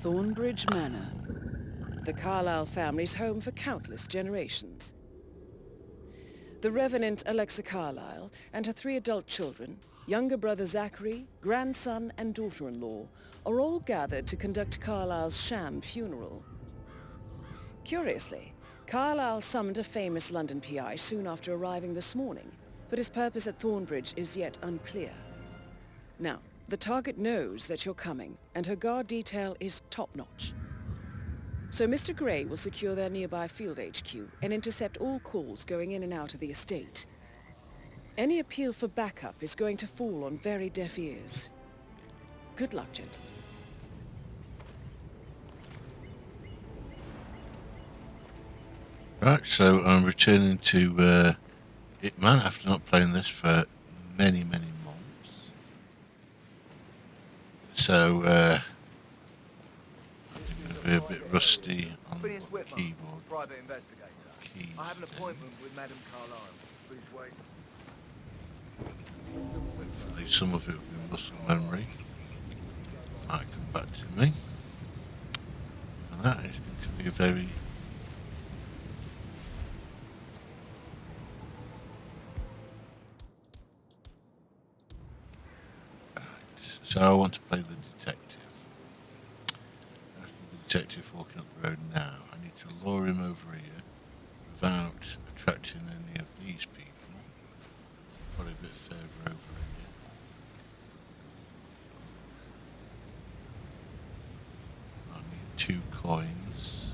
Thornbridge Manor, the Carlyle family's home for countless generations. The Revenant Alexa Carlyle and her 3 adult children, younger brother Zachary, grandson and daughter-in-law, are all gathered to conduct Carlyle's sham funeral. Curiously, Carlyle summoned a famous London PI soon after arriving this morning, but his purpose at Thornbridge is yet unclear. Now, the target knows that you're coming, and her guard detail is top-notch. So Mr. Gray will secure their nearby field HQ and intercept all calls going in and out of the estate. Any appeal for backup is going to fall on very deaf ears. Good luck, gentlemen. Right, so I'm returning to Hitman after not playing this for many months. So I think I'm going to be a bit rusty on the keyboard. Private investigator. Keys I have an appointment with Madame Carlyle. Please wait. Hopefully some of it will be muscle memory. Might come back to me. And that is going to be a very... So I want to play the detective. That's the detective walking up the road now. I need to lure him over here without attracting any of these people. Probably a bit further over here. I need 2 coins.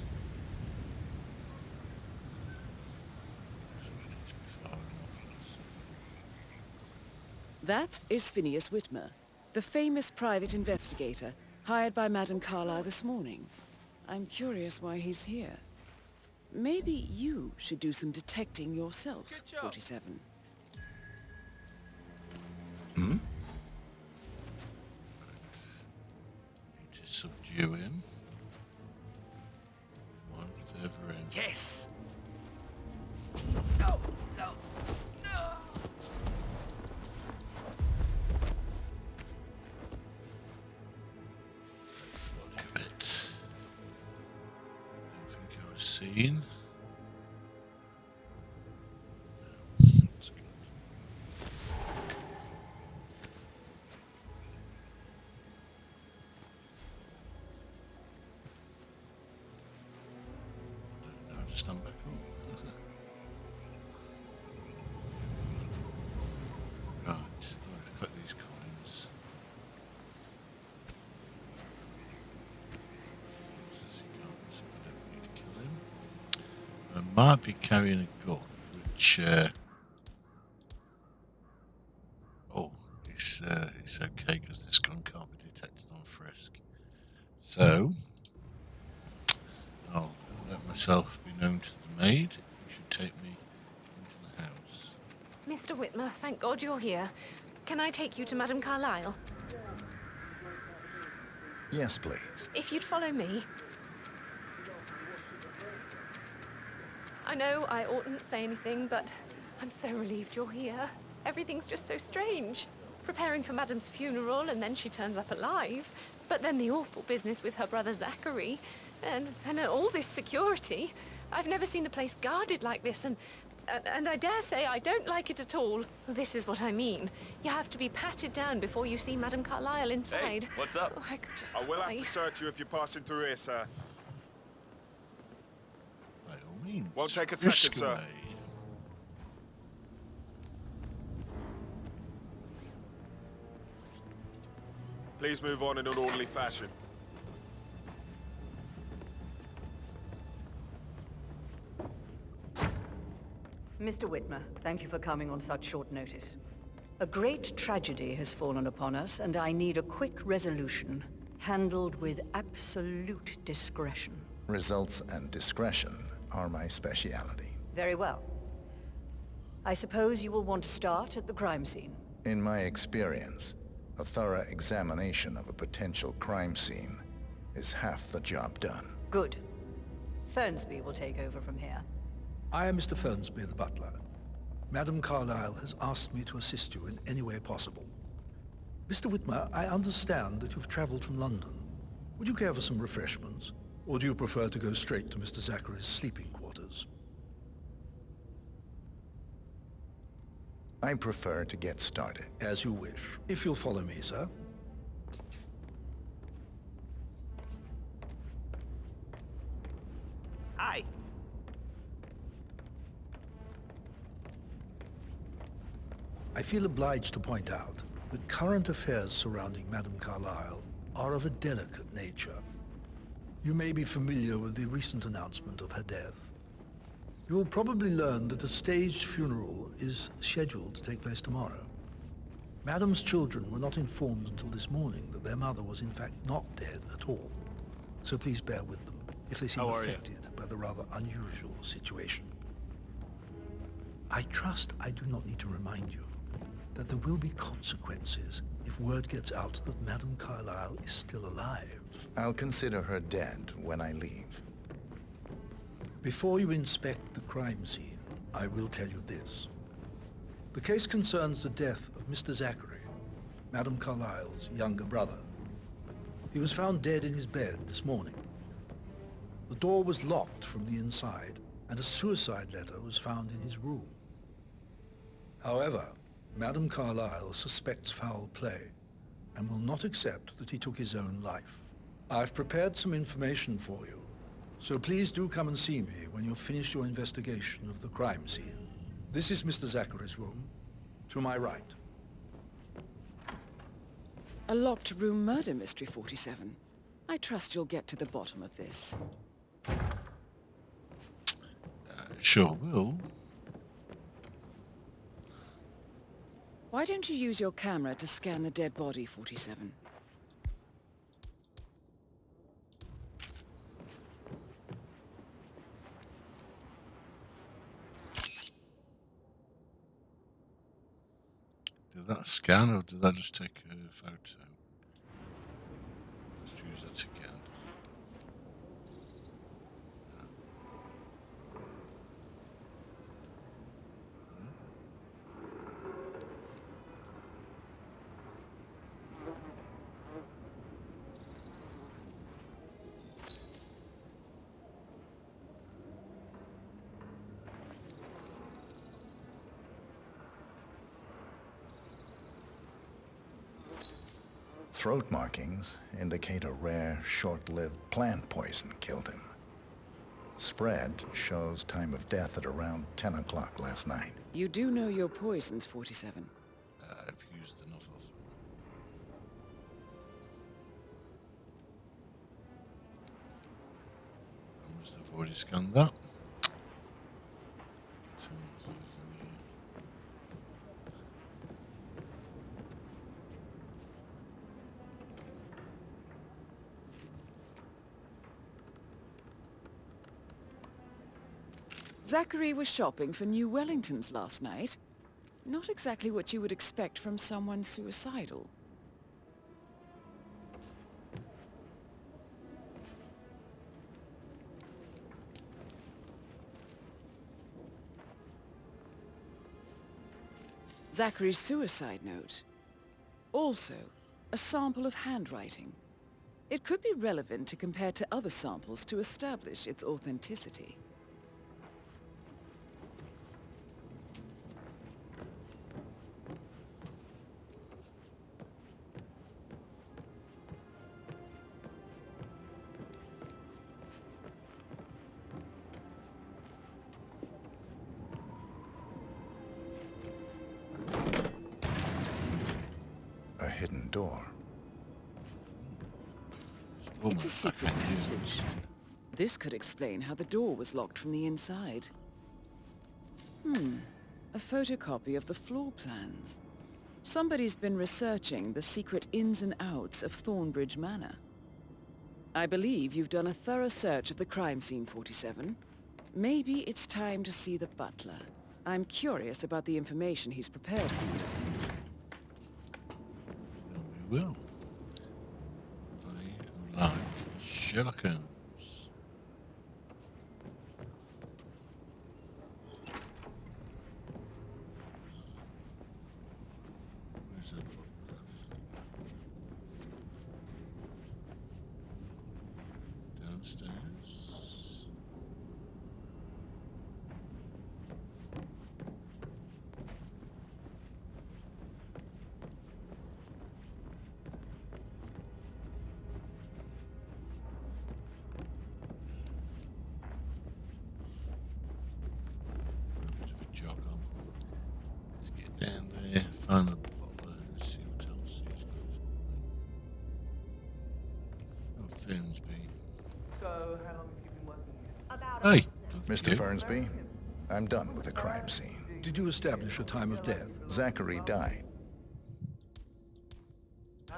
So we need to be far enough. That is Phineas Whitmer, the famous private investigator hired by Madame Carlyle this morning. I'm curious why he's here. Maybe you should do some detecting yourself, 47. Need to subdue him. Come on, further in. Yes. No. Seen. That's good. I don't know how to stand back up. Right, let's collect these coins. I might be carrying a gun, which it's okay because this gun can't be detected on frisk. So I'll let myself be known to the maid, who should take me into the house. Mr. Whitmer, thank God you're here. Can I take you to Madame Carlyle? Yes, please. If you'd follow me. I know I oughtn't say anything, but I'm so relieved you're here. Everything's just so strange. Preparing for Madame's funeral, and then she turns up alive. But then the awful business with her brother Zachary. And all this security. I've never seen the place guarded like this, and I dare say I don't like it at all. This is what I mean. You have to be patted down before you see Madame Carlyle inside. Hey, what's up? Oh, I could just I will cry. have to search you if you're passing through here, sir. By all means. Won't take a frisk second, sir. away. Please move on in an orderly fashion. Mr. Whitmer, thank you for coming on such short notice. A great tragedy has fallen upon us, and I need a quick resolution, handled with absolute discretion. Results and discretion are my speciality. Very well. I suppose you will want to start at the crime scene. In my experience, a thorough examination of a potential crime scene is half the job done. Good. Fernsby will take over from here. I am Mr. Fernsby, the butler. Madame Carlyle has asked me to assist you in any way possible. Mr. Whitmer, I understand that you've traveled from London. Would you care for some refreshments? Or do you prefer to go straight to Mr. Zachary's sleeping quarters? I prefer to get started. As you wish. If you'll follow me, sir. Hi. I feel obliged to point out that current affairs surrounding Madame Carlyle are of a delicate nature. You may be familiar with the recent announcement of her death. You will probably learn that a staged funeral is scheduled to take place tomorrow. Madame's children were not informed until this morning that their mother was in fact not dead at all. So please bear with them if they seem affected by the rather unusual situation. I trust I do not need to remind you that there will be consequences if word gets out that Madame Carlyle is still alive. I'll consider her dead when I leave. Before you inspect the crime scene, I will tell you this. The case concerns the death of Mr. Zachary, Madame Carlyle's younger brother. He was found dead in his bed this morning. The door was locked from the inside, and a suicide letter was found in his room. However, Madame Carlyle suspects foul play and will not accept that he took his own life. I've prepared some information for you, so please do come and see me when you've finished your investigation of the crime scene. This is Mr. Zachary's room, to my right. A locked room murder mystery, 47. I trust you'll get to the bottom of this. Sure will. Why don't you use your camera to scan the dead body, 47? Did that scan or did that just take a photo? Let's use that again. Throat markings indicate a rare, short-lived plant poison killed him. Spread shows time of death at around 10 o'clock last night. You do know your poisons, 47. I've used enough of them. I must have already scanned that. Zachary was shopping for new Wellingtons last night. Not exactly what you would expect from someone suicidal. Zachary's suicide note. Also, a sample of handwriting. It could be relevant to compare to other samples to establish its authenticity. A hidden door. It's a secret passage. This could explain how the door was locked from the inside. A photocopy of the floor plans. Somebody's been researching the secret ins and outs of Thornbridge Manor. I believe you've done a thorough search of the crime scene, 47. Maybe it's time to see the butler. I'm curious about the information he's prepared for you. We will. I like Sherlock Holmes. Where's the book? downstairs. A bit of a jog on. Let's get down there, find the butler, and see what else he's got for me. Oh, Fernsby. So, how long have you been working here? About Hey, Mr. Fernsby, I'm done with the crime scene. Did you establish a time of death? Zachary died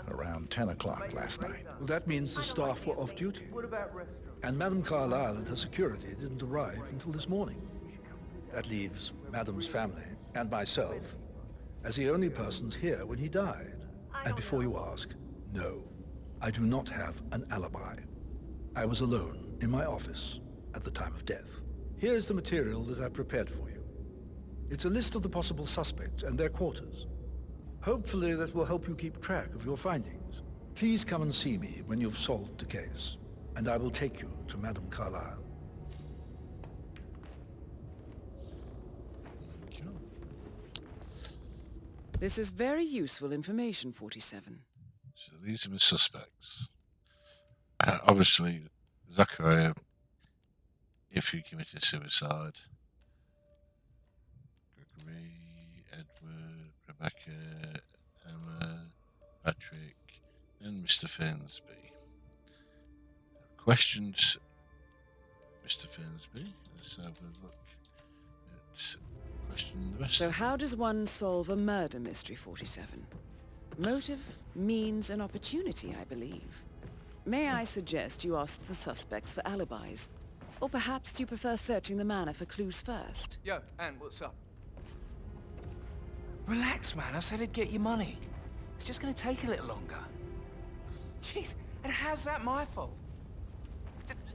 around 10 o'clock last night. Well, that means the staff were off duty. What about restaurants? And Madame Carlyle and her security didn't arrive until this morning. That leaves Madame's family and myself as the only persons here when he died. And before you ask, no, I do not have an alibi. I was alone in my office at the time of death. Here's the material that I prepared for you. It's a list of the possible suspects and their quarters. Hopefully that will help you keep track of your findings. Please come and see me when you've solved the case, and I will take you to Madame Carlyle. This is very useful information, 47. So these are my suspects. Obviously, Zachariah, if he committed suicide. Gregory, Edward, Rebecca, Emma, Patrick, and Mr. Fernsby. Questions, Mr. Fernsby. Let's have a look at questioning the rest So of them. how does one solve a murder mystery, 47? Motive, means, and opportunity, I believe. May I suggest you ask the suspects for alibis? Or perhaps do you prefer searching the manor for clues first? Yo, Anne, what's up? Relax, man. I said I'd get you money. It's just gonna take a little longer. Jeez, and how's that my fault?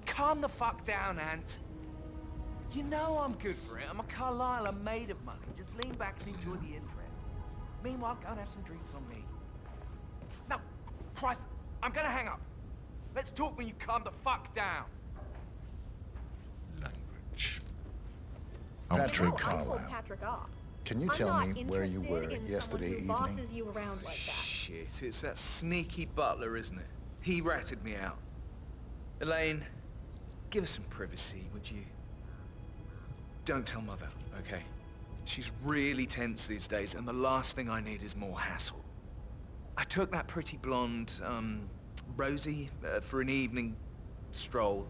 Calm the fuck down, Ant. You know I'm good for it. I'm a Carlisle. I'm made of money. Just lean back and enjoy the interest. Meanwhile, go and have some drinks on me. No, Christ, I'm gonna hang up. Let's talk when you calm the fuck down. Language. Patrick I told Carlyle, Patrick off. can you I'm tell not me where you were interested in yesterday someone who evening? bosses you around like that. Shit, it's that sneaky butler, isn't it? He ratted me out. Elaine, give us some privacy, would you? Don't tell Mother, okay? She's really tense these days, and the last thing I need is more hassle. I took that pretty blonde, Rosie, for an evening stroll.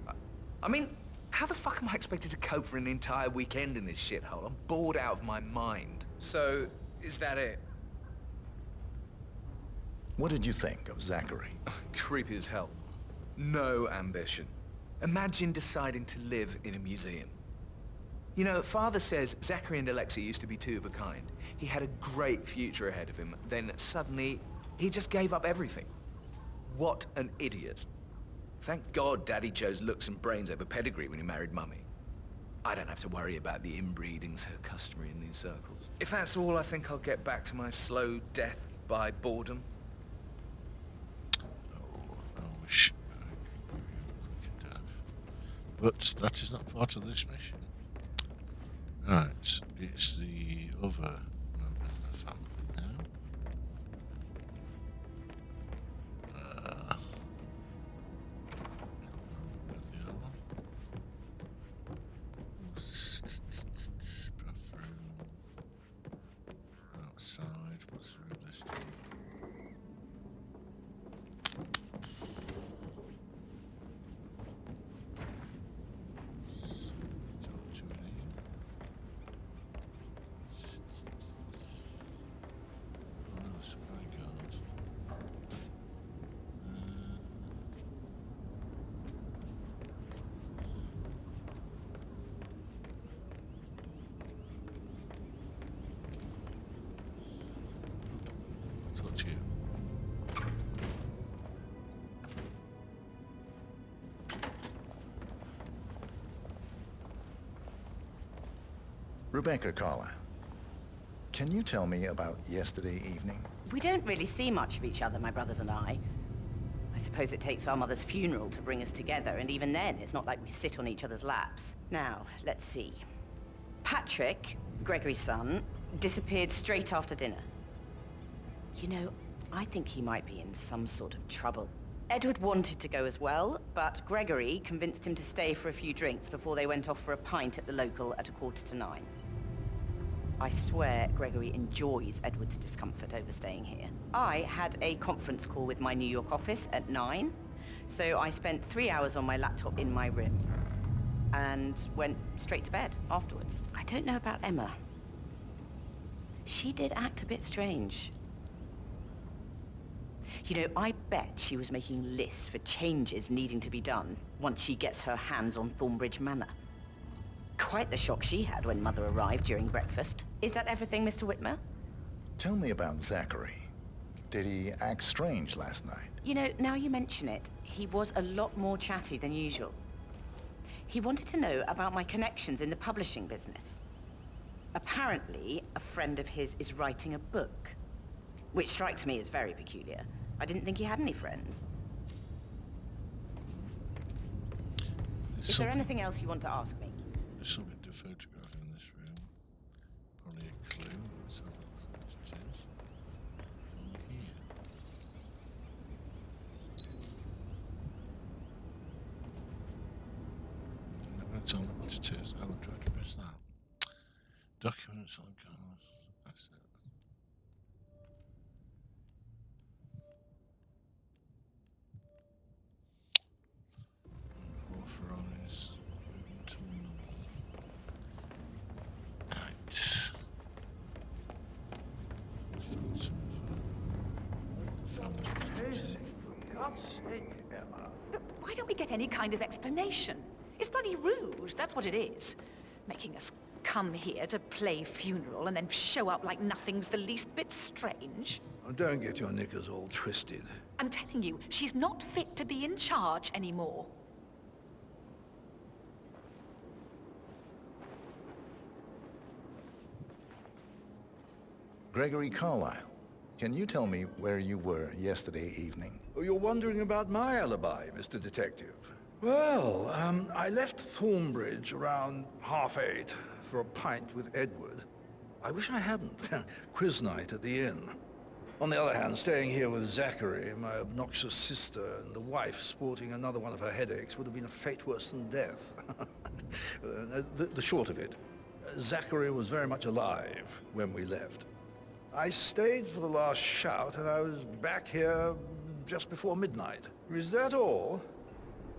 I mean, how the fuck am I expected to cope for an entire weekend in this shithole? I'm bored out of my mind. So, is that it? What did you think of Zachary? Creepy as hell. No ambition. Imagine deciding to live in a museum. You know, Father says Zachary and Alexia used to be two of a kind. He had a great future ahead of him, then suddenly, he just gave up everything. What an idiot. Thank God Daddy chose looks and brains over pedigree when he married Mummy. I don't have to worry about the inbreeding so customary in these circles. If that's all, I think I'll get back to my slow death by boredom. I wish I could give you a quick death. But that is not part of this mission. Right, it's the other members of the family now. Can't remember where they are. Bathroom. Outside, what's through this door? Don't do anything. Oh no, supply guard. I'll talk to you. Rebecca Carlyle, can you tell me about yesterday evening? We don't really see much of each other, my brothers and I. I suppose it takes our mother's funeral to bring us together, and even then, it's not like we sit on each other's laps. Now, let's see. Patrick, Gregory's son, disappeared straight after dinner. You know, I think he might be in some sort of trouble. Edward wanted to go as well, but Gregory convinced him to stay for a few drinks before they went off for a pint at the local at 8:45. I swear Gregory enjoys Edward's discomfort over staying here. I had a conference call with my New York office at 9, so I spent 3 hours on my laptop in my room and went straight to bed afterwards. I don't know about Emma. She did act a bit strange. You know, I bet she was making lists for changes needing to be done once she gets her hands on Thornbridge Manor. Quite the shock she had when Mother arrived during breakfast. Is that everything, Mr. Whitmer? Tell me about Zachary. Did he act strange last night? You know, now you mention it, he was a lot more chatty than usual. He wanted to know about my connections in the publishing business. Apparently, a friend of his is writing a book, which strikes me as very peculiar. I didn't think he had any friends. Is there anything else you want to ask me? There's something to photograph in this room. Probably a clue. Let's have a look at what it is. On here. No one told me what it is. I would try to press that. Documents on cars. That's it. Authorise. Moving to right. Found some of the family. For God's sake, Emma. Why don't we get any kind of explanation? It's bloody rude, that's what it is. Making us come here to play funeral and then show up like nothing's the least bit strange. Oh, don't get your knickers all twisted. I'm telling you, she's not fit to be in charge anymore. Gregory Carlyle, can you tell me where you were yesterday evening? Oh, you're wondering about my alibi, Mr. Detective. Well, I left Thornbridge around 8:30 for a pint with Edward. I wish I hadn't. Quiz night at the inn. On the other hand, staying here with Zachary, my obnoxious sister, and the wife sporting another one of her headaches would have been a fate worse than death. The short of it, Zachary was very much alive when we left. I stayed for the last shout, and I was back here just before midnight. Is that all?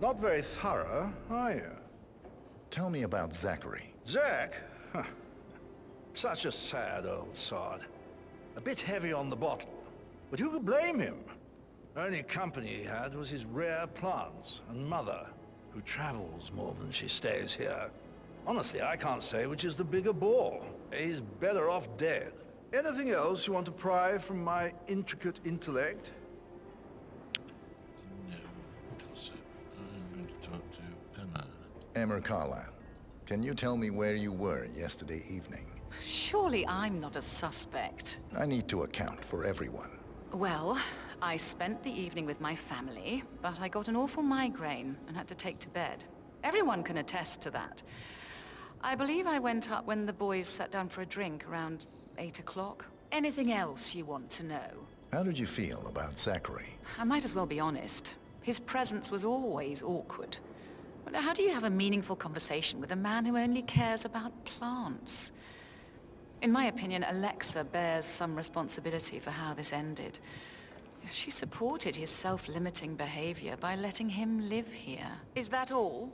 Not very thorough, are you? Tell me about Zachary. Zach? Huh. Such a sad old sod. A bit heavy on the bottle. But who could blame him? Only company he had was his rare plants and mother, who travels more than she stays here. Honestly, I can't say which is the bigger bore. He's better off dead. Anything else you want to pry from my intricate intellect? No, toss it. I'm going to talk to Emma. Emma Carlyle, can you tell me where you were yesterday evening? Surely I'm not a suspect. I need to account for everyone. Well, I spent the evening with my family, but I got an awful migraine and had to take to bed. Everyone can attest to that. I believe I went up when the boys sat down for a drink around 8 o'clock. Anything else you want to know? How did you feel about Zachary? I might as well be honest. His presence was always awkward. But how do you have a meaningful conversation with a man who only cares about plants? In my opinion, Alexa bears some responsibility for how this ended. She supported his self-limiting behavior by letting him live here. Is that all?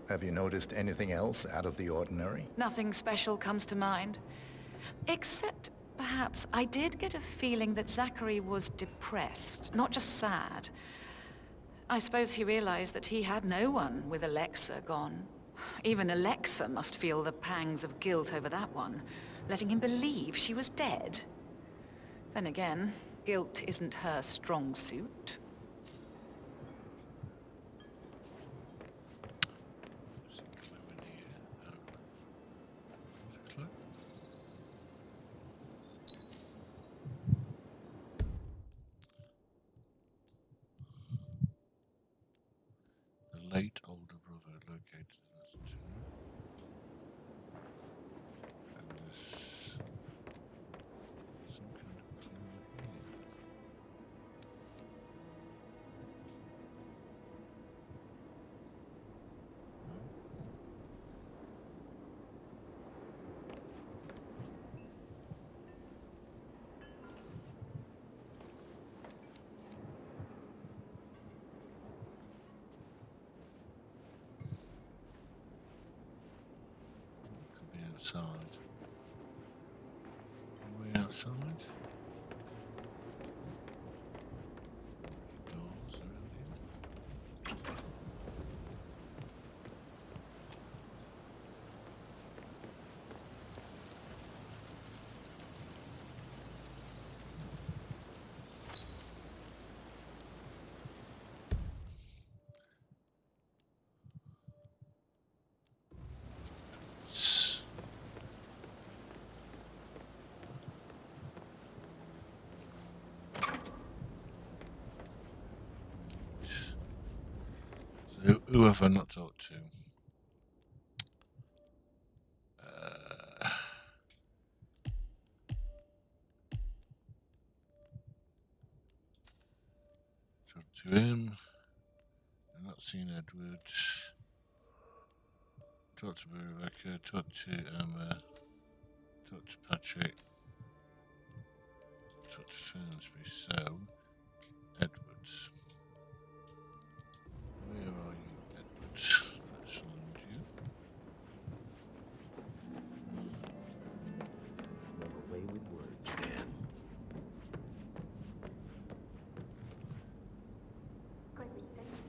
Have you noticed anything else out of the ordinary? Nothing special comes to mind. Except, perhaps, I did get a feeling that Zachary was depressed, not just sad. I suppose he realized that he had no one with Alexa gone. Even Alexa must feel the pangs of guilt over that one, letting him believe she was dead. Then again, guilt isn't her strong suit. There's a clue in here. There's a clue. late older brother located in this tomb. And there's some kind of clue here. Could be outside. Are we outside? Doors around here. So who have I not talked to? Talked to him. I've not seen Edward. Talked to Rebecca. Talked to Emma. Talked to Patrick. Talked to Fernsby. So, Edwards. Where are you, Edwards? Let's find you. Never play with words, man.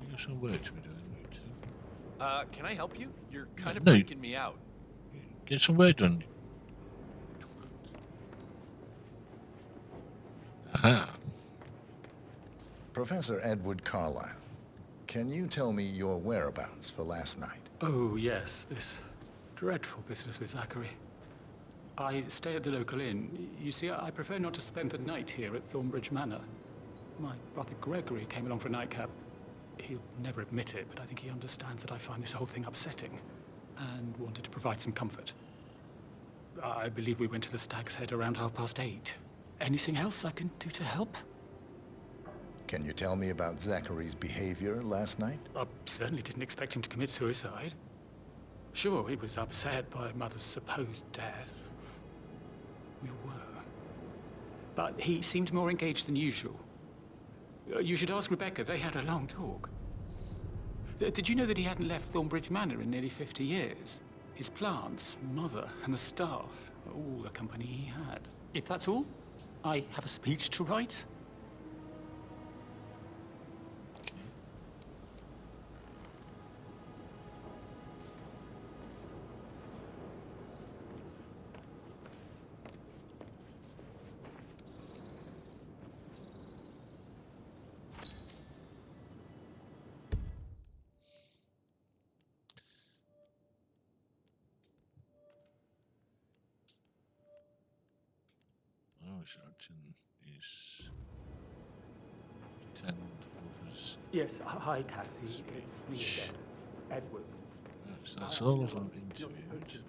You got some work to be doing, you two. Can I help you? You're kind of No. freaking me out. Get some work done. Aha. Professor Edward Carlyle, can you tell me your whereabouts for last night? Oh, yes, this dreadful business with Zachary. I stay at the local inn. You see, I prefer not to spend the night here at Thornbridge Manor. My brother Gregory came along for a nightcap. He'll never admit it, but I think he understands that I find this whole thing upsetting and wanted to provide some comfort. I believe we went to the Stag's Head around 8:30. Anything else I can do to help? Can you tell me about Zachary's behavior last night? I certainly didn't expect him to commit suicide. Sure, he was upset by Mother's supposed death. We were. But he seemed more engaged than usual. You should ask Rebecca. They had a long talk. Did you know that he hadn't left Thornbridge Manor in nearly 50 years? His plants, Mother, and the staff, all the company he had. If that's all, I have a speech to write. Shouting is pretend others. Yes, hi, Cassie. It's me again, Edward. Yes, that's all of them interviewed.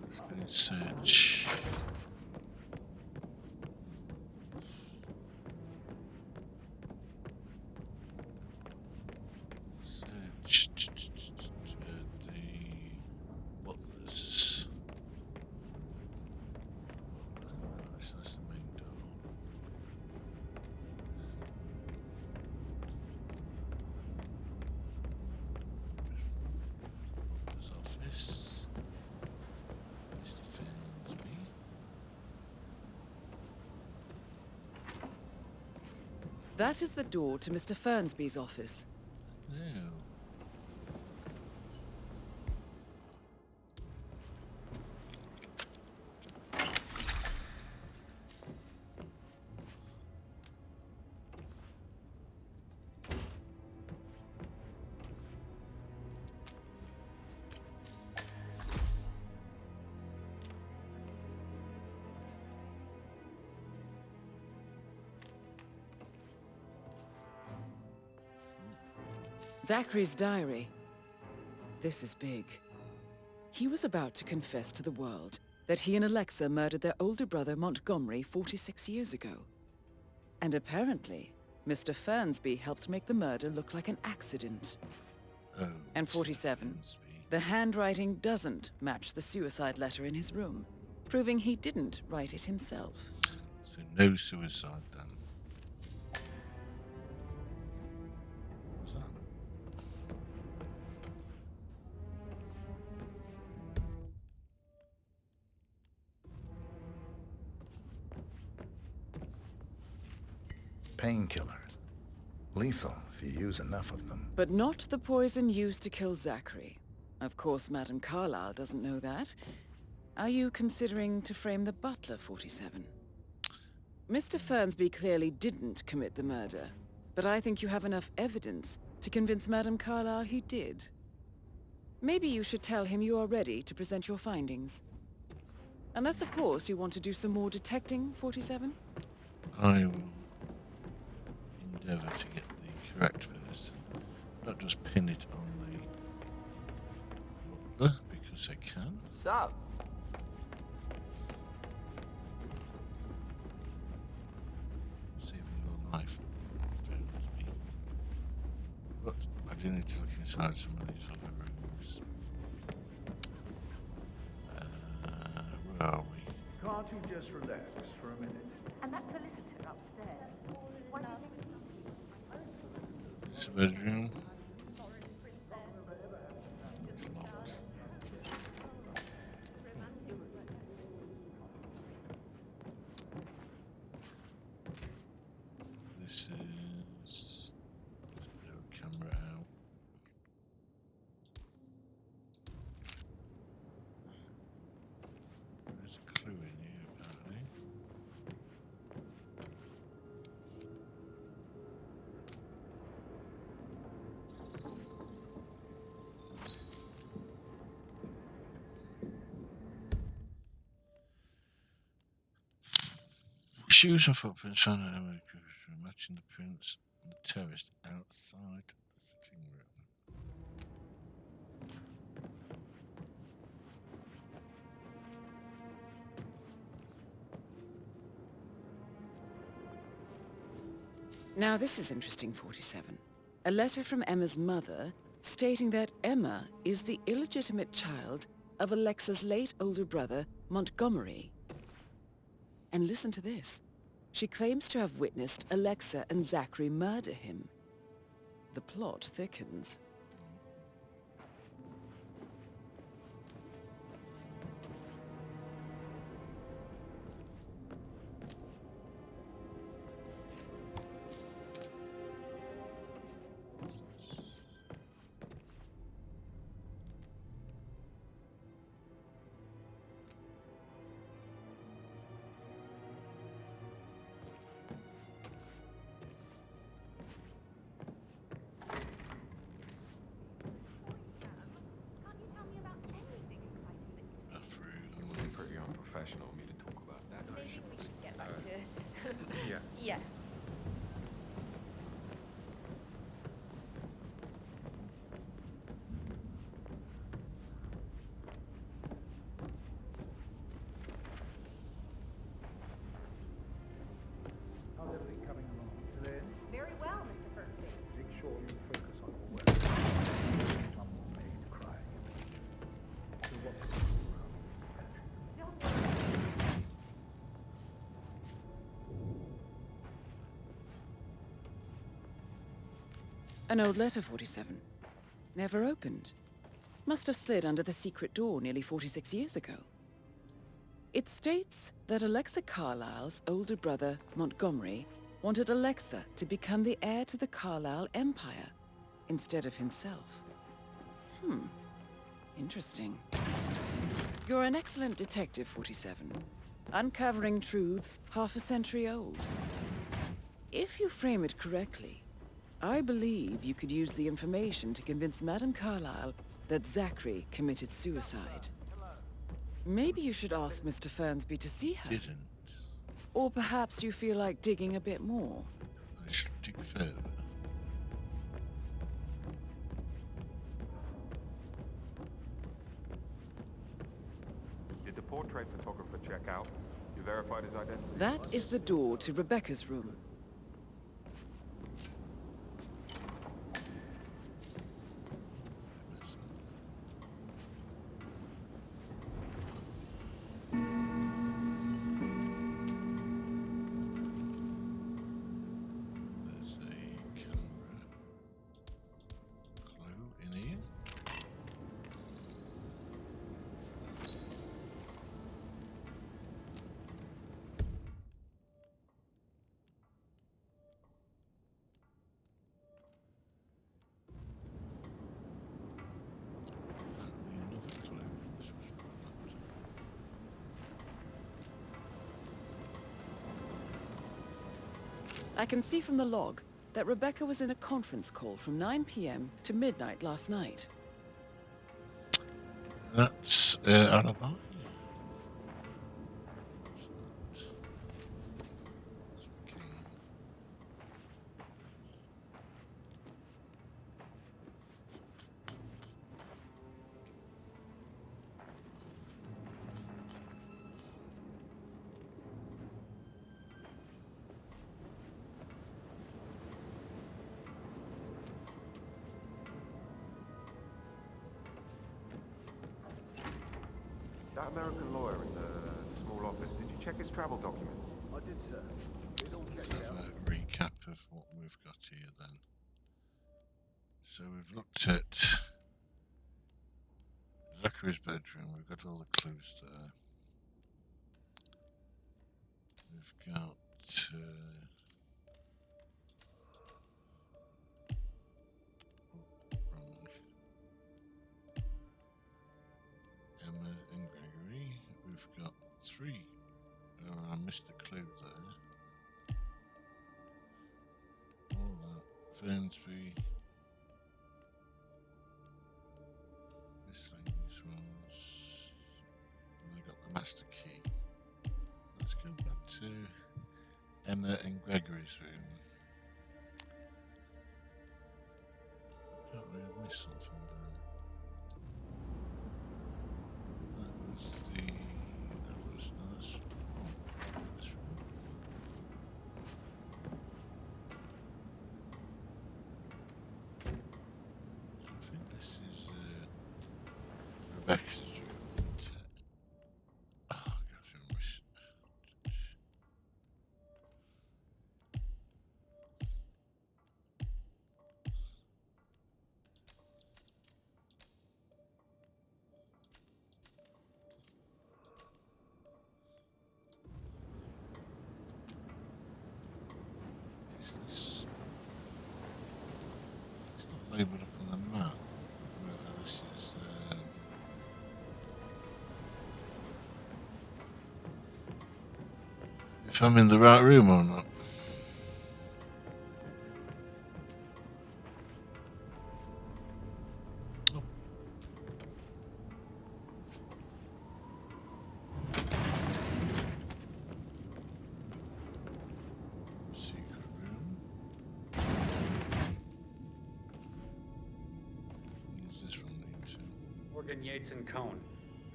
Let's go and search. That is the door to Mr. Fernsby's office. No. Zachary's diary. This is big. He was about to confess to the world that he and Alexa murdered their older brother Montgomery 46 years ago. And apparently, Mr. Fernsby helped make the murder look like an accident. Oh, And 47. The handwriting doesn't match the suicide letter in his room, proving he didn't write it himself. So no suicide then. What was that? Painkillers. Lethal if you use enough of them. But not the poison used to kill Zachary. Of course, Madame Carlyle doesn't know that. Are you considering to frame the butler, 47? Mr. Fernsby clearly didn't commit the murder, but I think you have enough evidence to convince Madame Carlyle he did. Maybe you should tell him you are ready to present your findings. Unless, of course, you want to do some more detecting, 47? I will endeavour to get the correct person, not just pin it on the butler, because I can. What's up? Saving your life, Fernsby. But I do need to look inside some of these other rooms. Where are we? Can't you just relax for a minute? And that solicitor upstairs. Why do you think This bedroom. It's locked. This is... Let's blow camera out. There's a clue in here, apparently. Shoes and footprints on the matching the prints on the terrace outside the sitting room. Now this is interesting, 47. A letter from Emma's mother stating that Emma is the illegitimate child of Alexa's late older brother, Montgomery. And listen to this. She claims to have witnessed Alexa and Zachary murder him. The plot thickens. Pretty unprofessional of me to talk about that. Maybe we should get back to... Yeah. Yeah. How's everything coming along? Elaine, Very well, Mr. Fernsby. make sure you focus on your work. Someone made crying in the kitchen. So what was the An old letter, 47. Never opened. Must have slid under the secret door nearly 46 years ago. It states that Alexa Carlyle's older brother, Montgomery, wanted Alexa to become the heir to the Carlyle Empire instead of himself. Interesting. You're an excellent detective, 47. Uncovering truths half a century old. If you frame it correctly, I believe you could use the information to convince Madame Carlyle that Zachary committed suicide. Maybe you should ask Mr. Fernsby to see her. Didn't. Or perhaps you feel like digging a bit more. I should dig further. portrait photographer check out. You verified his identity? That is the door to Rebecca's room. There's a camera clue in here. I can see from the log that Rebecca was in a conference call from 9 p.m. to midnight last night. That's alibi. That American lawyer in the small office, did you check his travel documents? I did, sir. It all Let's checked have out. a recap of what we've got here then. So we've looked at Zachary's bedroom, we've got all the clues there. We've got wrong. Emma and Gregory. We've got 3. Oh, I missed a clue there. All that. Fernsby. Miscellaneous ones. And they got the master key. Let's go back to Emma and Gregory's room. Apparently I've missed something there. That was nice. Oh, this room. I think this is Rebecca's room, isn't it? Oh, gosh, I wish. It's not labelled up on the map. Whether this is if I'm in the right room or not. Oh. Secret room. What's this one lead to? Morgan, Yates, and Cohn.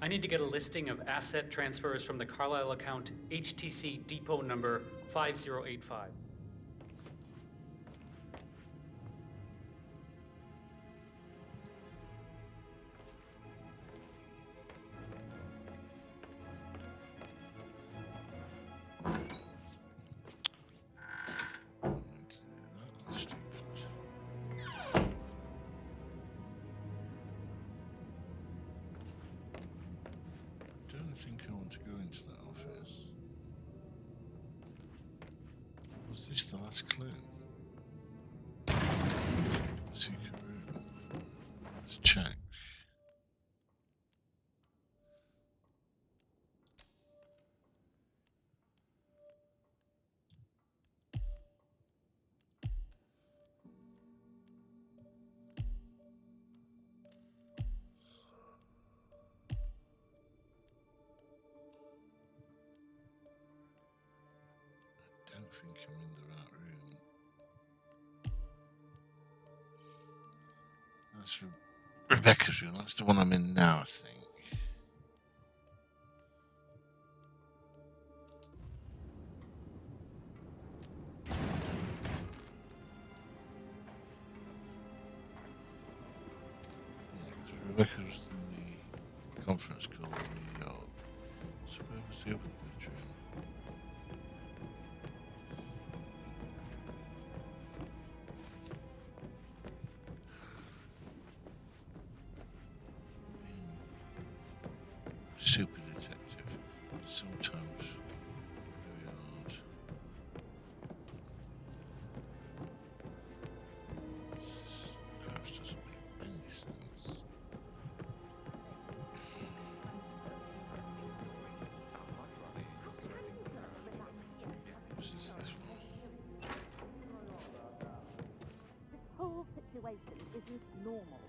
I need to get a listing of asset transfers from the Carlisle account HTC depot number 5085. Let's do that. Don't think I want to go into that office. Was this the last clue? Secret room. Let's check. I don't think I'm in the right room. That's Rebecca's room. That's the one I'm in now, I think. Rebecca was in the conference call in New York. So where was the other bedroom? Super detective. Sometimes very hard. This house doesn't make any sense. This is this one. This whole situation isn't normal.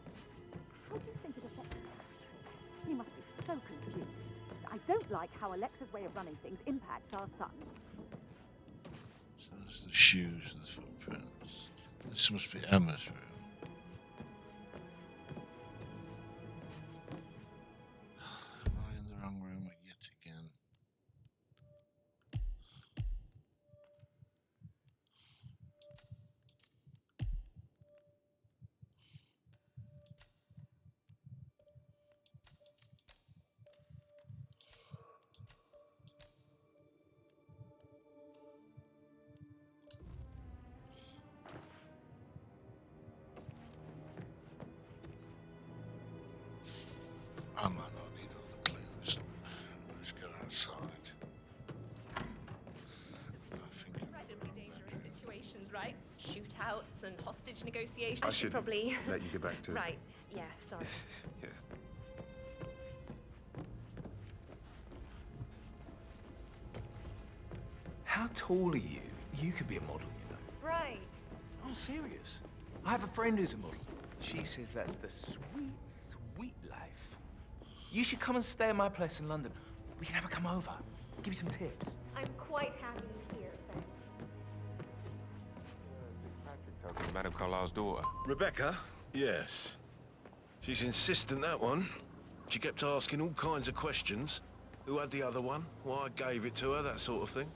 How do you think it affects him? He must be so confused. I don't like how Alexa's way of running things impacts our son. So there's the shoes and the footprints. This must be Emma's room. Am I in the wrong room yet again? I might not need all the clues. Let's go outside. I think I'm Incredibly in the dangerous bedroom. situations, right? Shootouts and hostage negotiations. I should probably let you get back to it. Right. Yeah. Sorry. Yeah. How tall are you? You could be a model, you know. Right. I'm serious. I have a friend who's a model. She says that's the sweet, sweet life. You should come and stay at my place in London. We can have her come over. Give you some tips. I'm quite happy here, thanks. Patrick talking to Madame Carlyle's daughter. Rebecca? Yes. She's insistent, that one. She kept asking all kinds of questions. Who had the other one? Why I gave it to her, that sort of thing.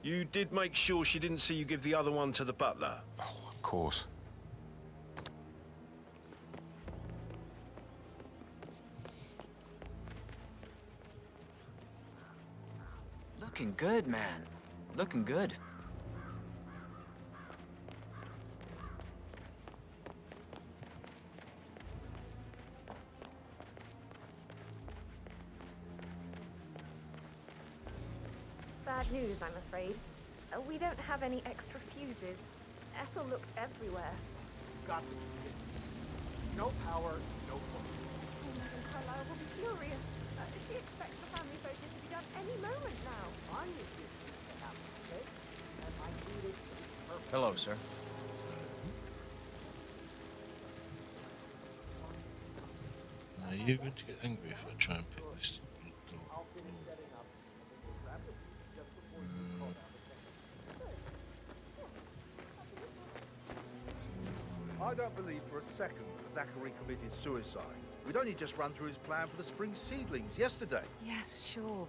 You did make sure she didn't see you give the other one to the butler? Oh, of course. Looking good, man. Looking good. Bad news, I'm afraid. We don't have any extra fuses. Ethel looked everywhere. Got to be kidding. No power, no phone. Madame Carlyle will be furious. She expects the family focus to be done any moment now. I'm refusing to happen, okay? And I need it to be perfect. Hello, sir. Now you're going to get angry if I try and pick this up. I'll finish setting up and we'll grab the keys just before you call down the second. I don't believe for a second that Zachary committed suicide. We'd only just run through his plan for the spring seedlings yesterday. Yes, sure.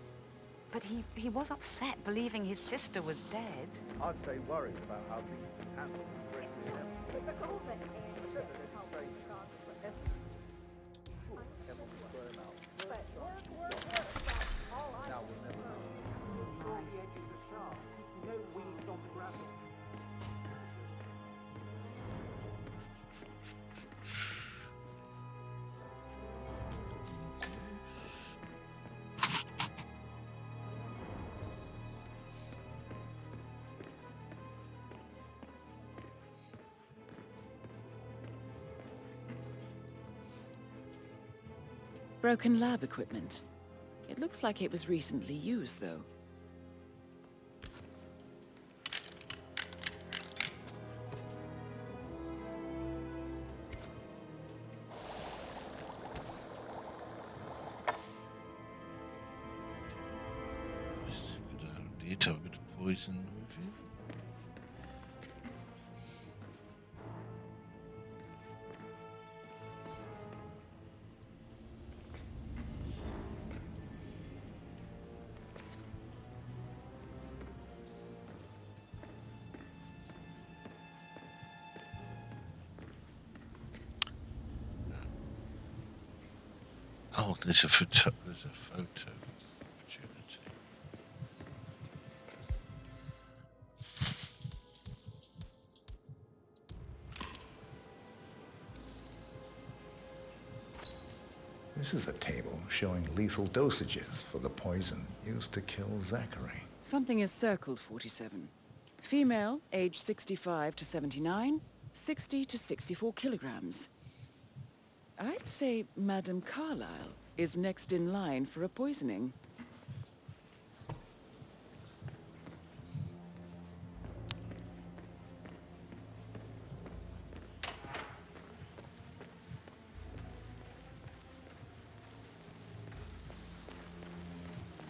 But he was upset believing his sister was dead. I'd say worried about how things have been handled with Gregory and now we'll never know. Sure the edges are sharp. No weeds on the gravel. Broken lab equipment. It looks like it was recently used, though. This is a good idea to have a bit of poison with you. Oh, there's a photo opportunity. This is a table showing lethal dosages for the poison used to kill Zachary. Something is circled, 47. Female, age 65 to 79, 60 to 64 kilograms. I'd say Madame Carlyle is next in line for a poisoning.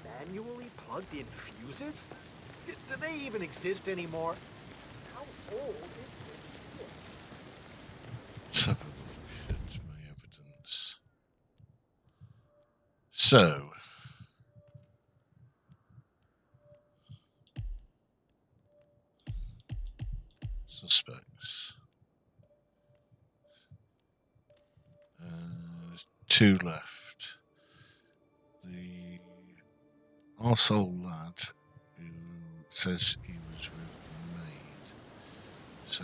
Manually plug the infuses? Do they even exist anymore? How old is this? Let's have a look at my evidence. So, suspects. There's 2 left. The arsehole lad who says he was with the maid. So,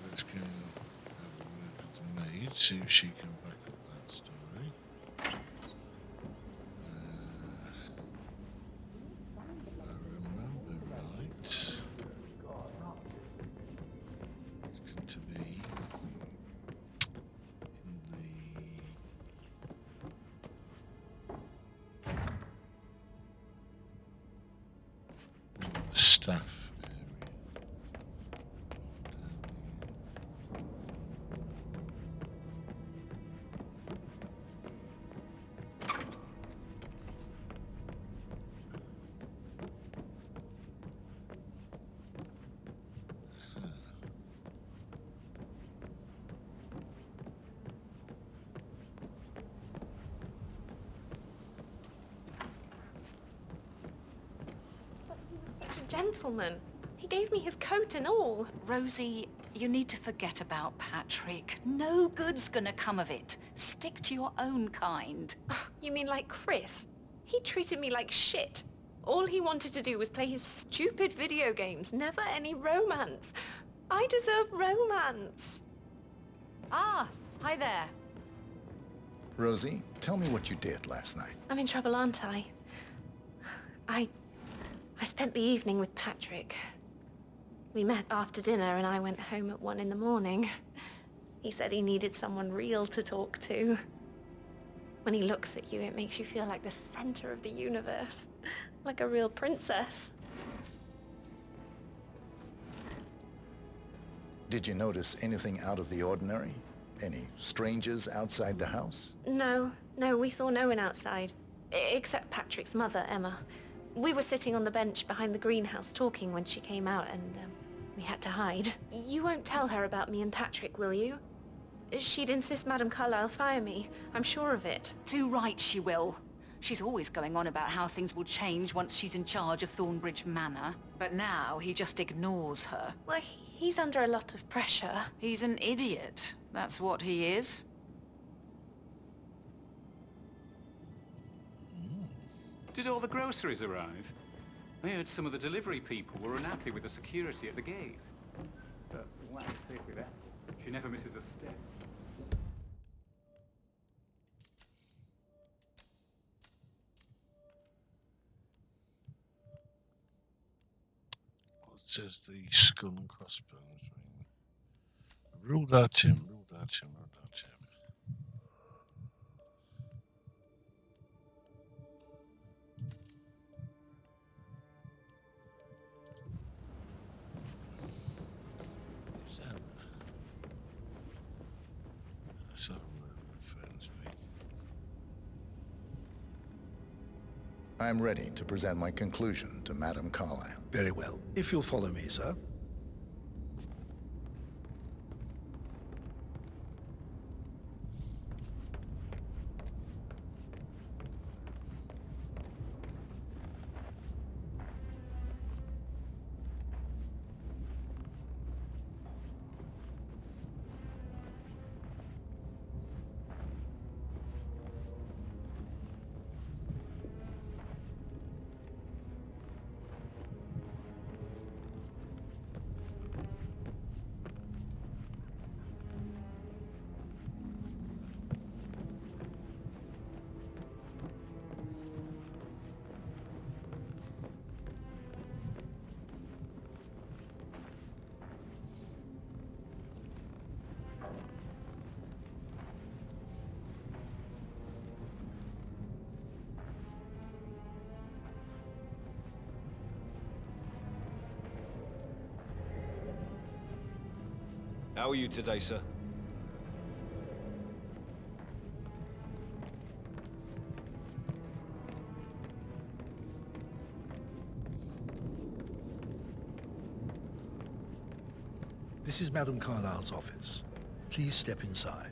let's go have a word with the maid, see if she can back up that story. If I remember right, it's going to be in the staff area. Such a gentleman. He gave me his coat and all. Rosie, you need to forget about Patrick. No good's gonna come of it. Stick to your own kind. You mean like Chris? He treated me like shit. All he wanted to do was play his stupid video games, never any romance. I deserve romance. Ah, hi there. Rosie, tell me what you did last night. I'm in trouble, aren't I? I spent the evening with Patrick. We met after dinner and I went home at 1 in the morning. He said he needed someone real to talk to. When he looks at you, it makes you feel like the center of the universe. Like a real princess. Did you notice anything out of the ordinary? Any strangers outside the house? No, we saw no one outside. Except Patrick's mother, Emma. We were sitting on the bench behind the greenhouse talking when she came out and we had to hide. You won't tell her about me and Patrick, will you? She'd insist Madame Carlyle fire me. I'm sure of it. Too right she will. She's always going on about how things will change once she's in charge of Thornbridge Manor. But now he just ignores her. Well, he's under a lot of pressure. He's an idiot. That's what he is. Did all the groceries arrive? I heard some of the delivery people were unhappy with the security at the gate. But what's safe with that? She never misses a step. It says the skull and crossbones. Ruled out him, ruled out him, ruled out him. Let's have a word with Fernsby. I'm ready to present my conclusion to Madame Carlyle. Very well. If you'll follow me, sir. How are you today, sir? This is Madame Carlyle's office. Please step inside.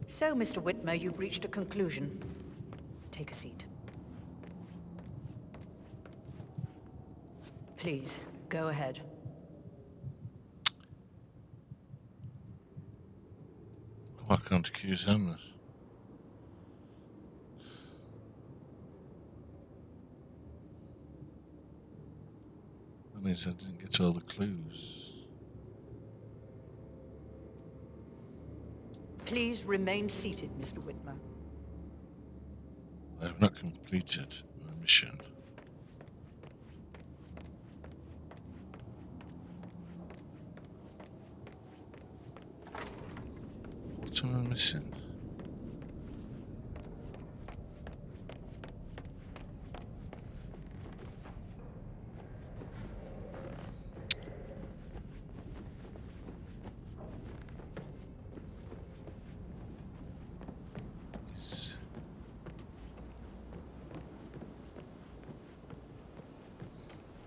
So, Mr. Whitmer, you've reached a conclusion. Take a seat. Please, go ahead. I can't accuse them. That means I didn't get all the clues. Please remain seated, Mr. Whitmer. I have not completed my mission. What am I missing?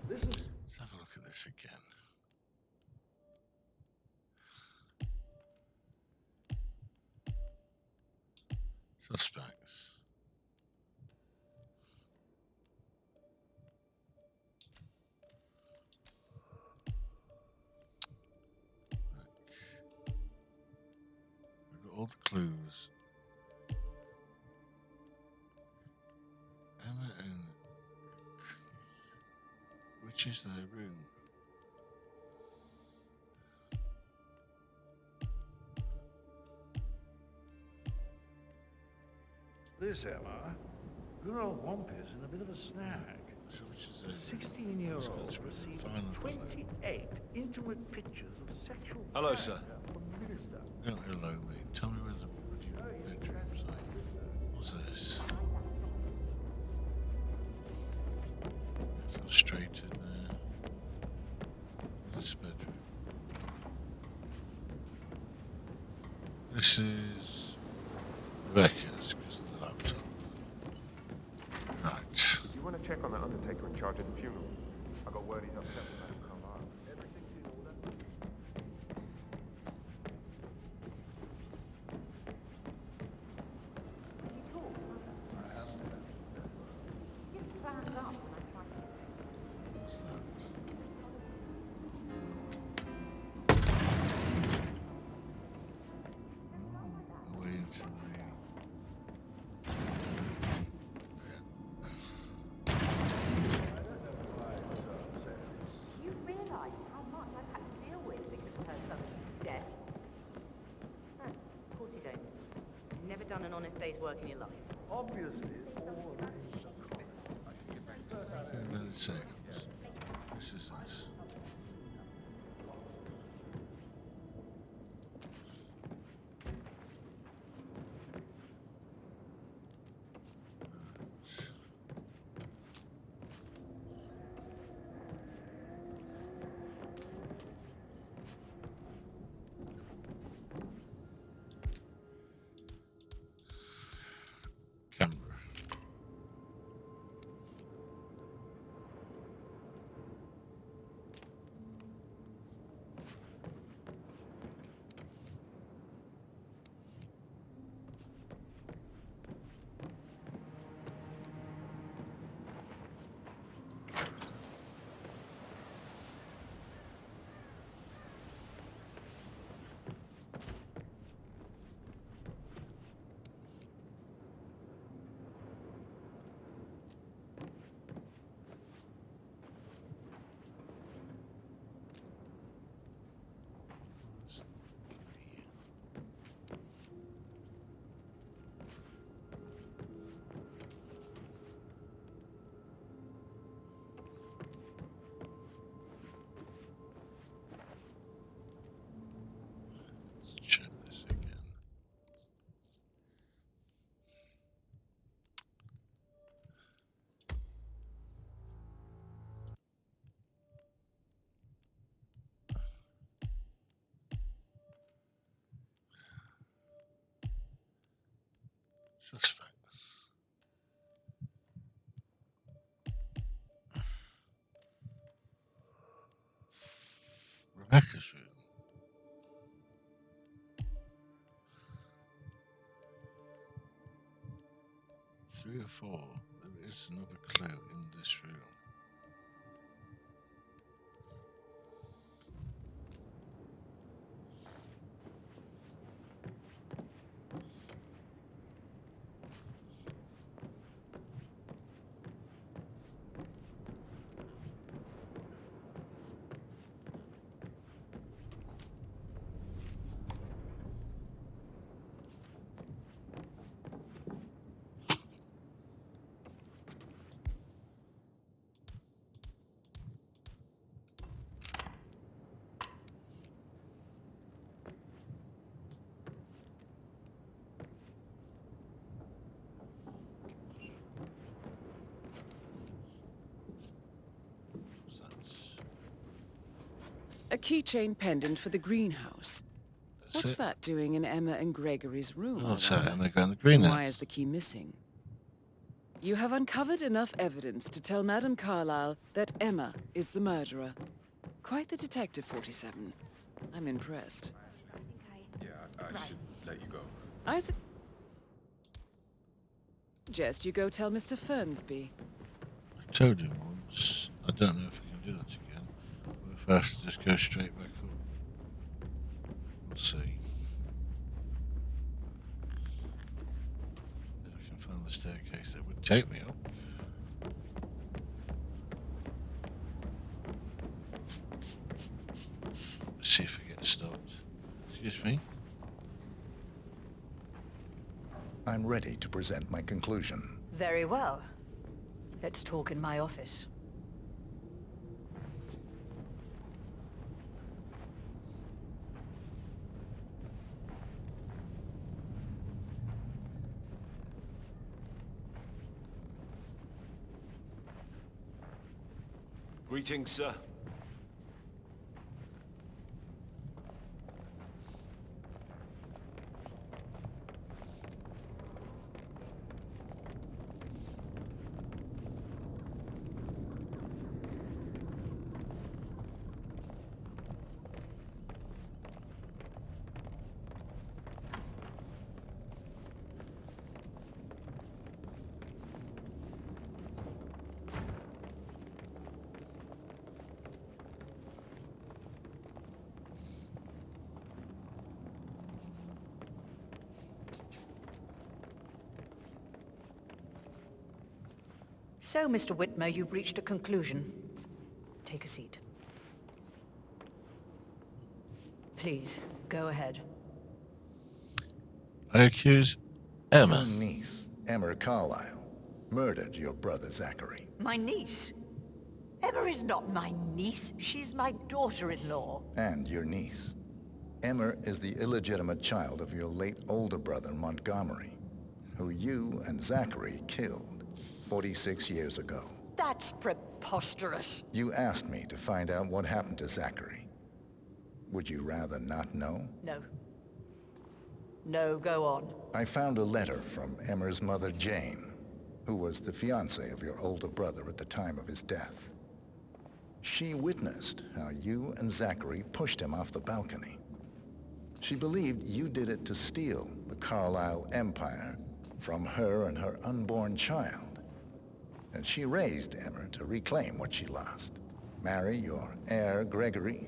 Let's have a look at this again. Suspects. I've got all the clues. Emma and which is their room? This, Emma, good old Wampus in a bit of a snag. So which is A 16-year-old received 28 intimate pictures of sexual Hello, sir. from the minister. Don't hello me. Tell me where the bloody bedrooms are. What's this? Frustrated there. This bedroom. This is Rebecca's because of the laptop. Right. Do you want to check on that undertaker in charge of the funeral? I got word he's upset with Madame Carlyle. Everything's in order. What's that? Oh, away into the... Do you realize how much I've had to deal with because of her son's death? Of course you don't. You've never done an honest day's work in your life. Obviously, all of Okay, minute seconds. This is nice. Camera. Suspects. Rebecca's room. Three or four. There is another clue in this room. A keychain pendant for the greenhouse. What's that doing in Emma and Gregory's room? Oh, so Emma go in the greenhouse. Why is the key missing? You have uncovered enough evidence to tell Madame Carlyle that Emma is the murderer. Quite the detective, 47. I'm impressed. Yeah, I should let you go. I suggest you go tell Mr. Fernsby. I told him once. I don't know if we can do that again. Or if I have to just go straight back up. We'll see. If I can find the staircase that would take me up. Let's see if I get stopped. Excuse me? I'm ready to present my conclusion. Very well. Let's talk in my office. Greetings, sir. So, Mr. Whitmer, you've reached a conclusion. Take a seat. Please, go ahead. I accuse Emma. Your niece, Emma Carlyle, murdered your brother Zachary. My niece? Emma is not my niece. She's my daughter-in-law. And your niece. Emma is the illegitimate child of your late older brother, Montgomery, who you and Zachary killed 46 years ago. That's preposterous. You asked me to find out what happened to Zachary. Would you rather not know? No. No, go on. I found a letter from Emma's mother, Jane, who was the fiancée of your older brother at the time of his death. She witnessed how you and Zachary pushed him off the balcony. She believed you did it to steal the Carlyle empire from her and her unborn child. And she raised Emma to reclaim what she lost. Marry your heir, Gregory,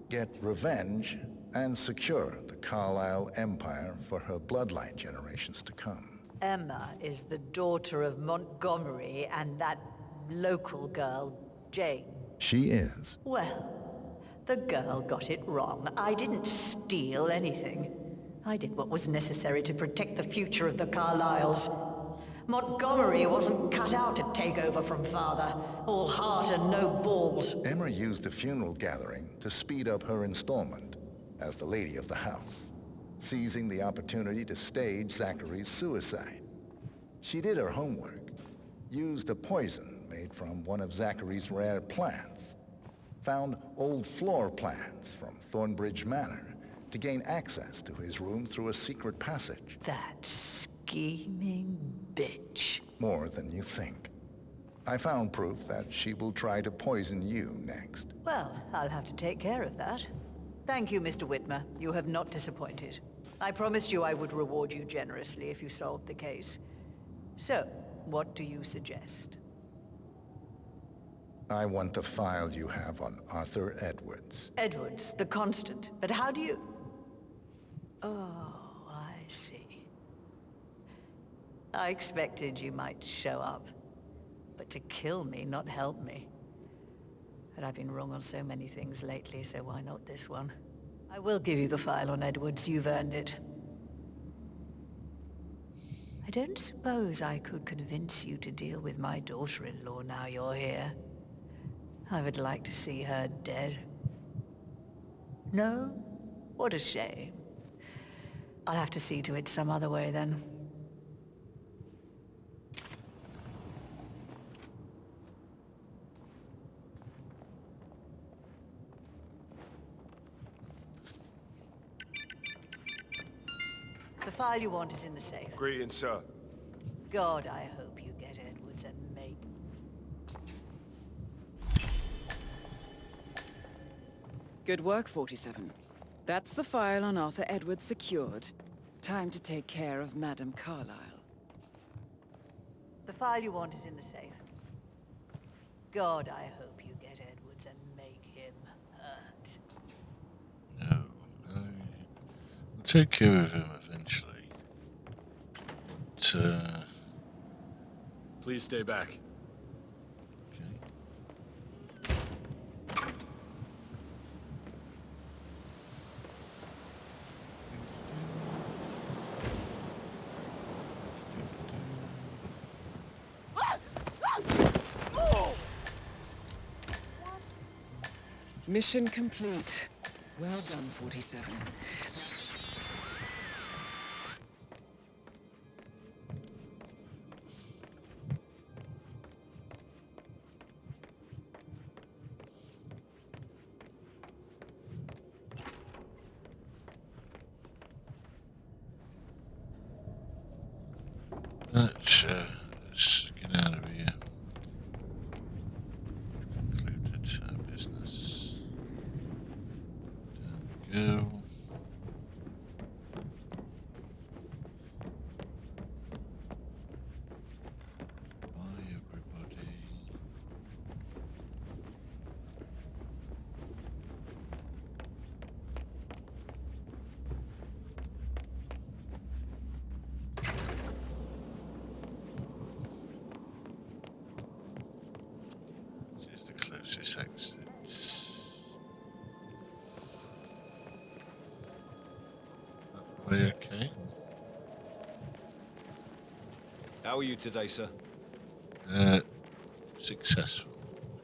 get revenge, and secure the Carlyle empire for her bloodline generations to come. Emma is the daughter of Montgomery and that local girl, Jane. She is. Well, the girl got it wrong. I didn't steal anything. I did what was necessary to protect the future of the Carlyles. Montgomery wasn't cut out to take over from father. All heart and no balls. Emma used the funeral gathering to speed up her installment as the lady of the house, seizing the opportunity to stage Zachary's suicide. She did her homework, used a poison made from one of Zachary's rare plants, found old floor plans from Thornbridge Manor to gain access to his room through a secret passage. That scheming bitch. More than you think. I found proof that she will try to poison you next. Well, I'll have to take care of that. Thank you, Mr. Whitmer. You have not disappointed. I promised you I would reward you generously if you solved the case. So, what do you suggest? I want the file you have on Arthur Edwards. Edwards, the Constant. But how do you... Oh, I see. I expected you might show up. But to kill me, not help me. But I've been wrong on so many things lately, so why not this one? I will give you the file on Edwards. You've earned it. I don't suppose I could convince you to deal with my daughter-in-law now you're here. I would like to see her dead. No? What a shame. I'll have to see to it some other way then. The file you want is in the safe. Greetings, sir. God, I hope you get Edwards and make... Good work, 47. That's the file on Arthur Edwards secured. Time to take care of Madame Carlyle. The file you want is in the safe. God, I hope you get Edwards and make him hurt. No, we'll take care of him eventually. But, please stay back. Mission complete. Well done, 47. Let's get out of here. We've concluded our business. Down we go. Bye, everybody. Here's the closest exit. That way, okay. How are you today, sir? Successful.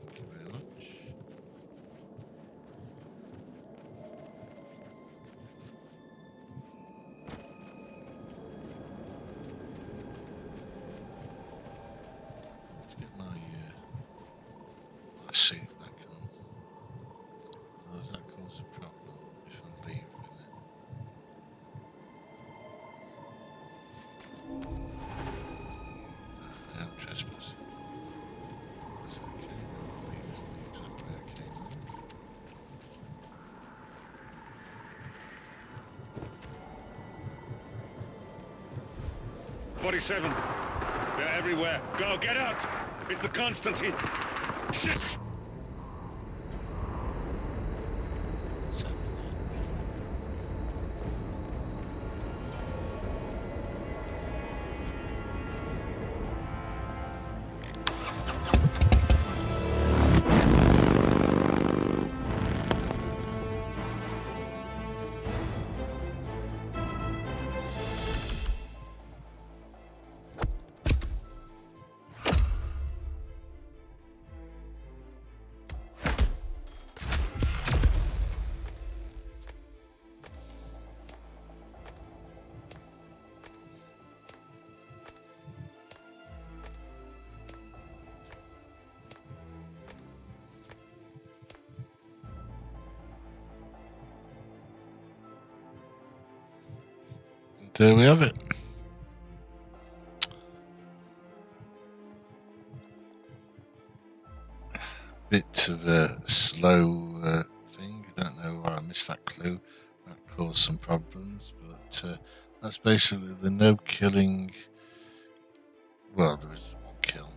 Thank you very much. Let's get my seat back on. Does that cause a problem if I leave with it? I am trespassing. That's okay. I'll leave the exact way I came in. 47. They're everywhere. Go, get out! It's the Constantine. Shit! There we have it. bit of a slow thing. I don't know why I missed that clue. That caused some problems, but that's basically the no killing. Well, there was one kill,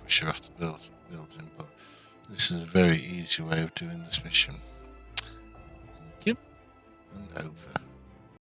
push her off the building, but this is a very easy way of doing this mission. Thank you, and over.